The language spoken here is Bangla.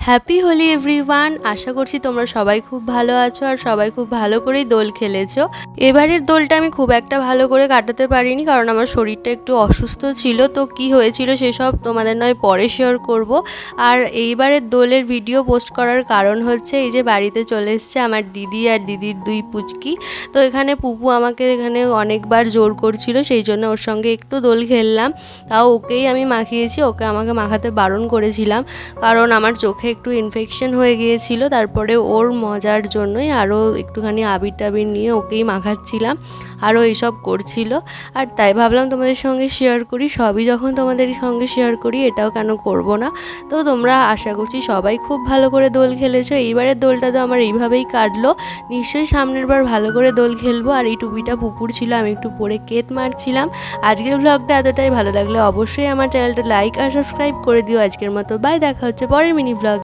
Happy Holi everyone. আশা করছি তোমরা সবাই খুব ভালো আছো আর সবাই খুব ভালো করেই দোল খেলেছো। এবারের দোলটা আমি খুব একটা ভালো করে কাটাতে পারিনি, কারণ আমার শরীরটা একটু অসুস্থ ছিল। তো কি হয়েছিল সেসব তোমাদের নয় পরে শেয়ার করব। আর এইবারের দোলের ভিডিও পোস্ট করার কারণ হচ্ছে এই যে বাড়িতে চলে এসছে আমার দিদি আর দিদির দুই পুচকি। তো এখানে পুপু আমাকে এখানে অনেকবার জোর করছিল, সেই জন্য ওর সঙ্গে একটু দোল খেললাম। তাও ওকেই আমি মাখিয়েছি, ওকে আমাকে মাখাতে বারণ করেছিলাম, কারণ আমার চোখে একটু ইনফেকশন হয়ে গিয়েছিল। তারপরে ওর মজার জন্যই আরও একটুখানি আবির টাবির নিয়ে ওকেই মাখাচ্ছিলাম, আরও এইসব করছিল। আর তাই ভাবলাম তোমাদের সঙ্গে শেয়ার করি, সবই যখন তোমাদের সঙ্গে শেয়ার করি এটাও কেন করব না। তো তোমরা আশা করছি সবাই খুব ভালো করে দোল খেলেছো। এইবারের দোলটা তো আমার এইভাবেই কাটলো, নিশ্চয়ই সামনের বার ভালো করে দোল খেলবো। আর এই টুপিটা পুকুর ছিল, আমি একটু পরে কেত মারছিলাম। আজকের ব্লগটা এতটাই, ভালো লাগলে অবশ্যই আমার চ্যানেলটা লাইক আর সাবস্ক্রাইব করে দিও। আজকের মতো বাই, দেখা হচ্ছে পরের মিনি ব্লগ।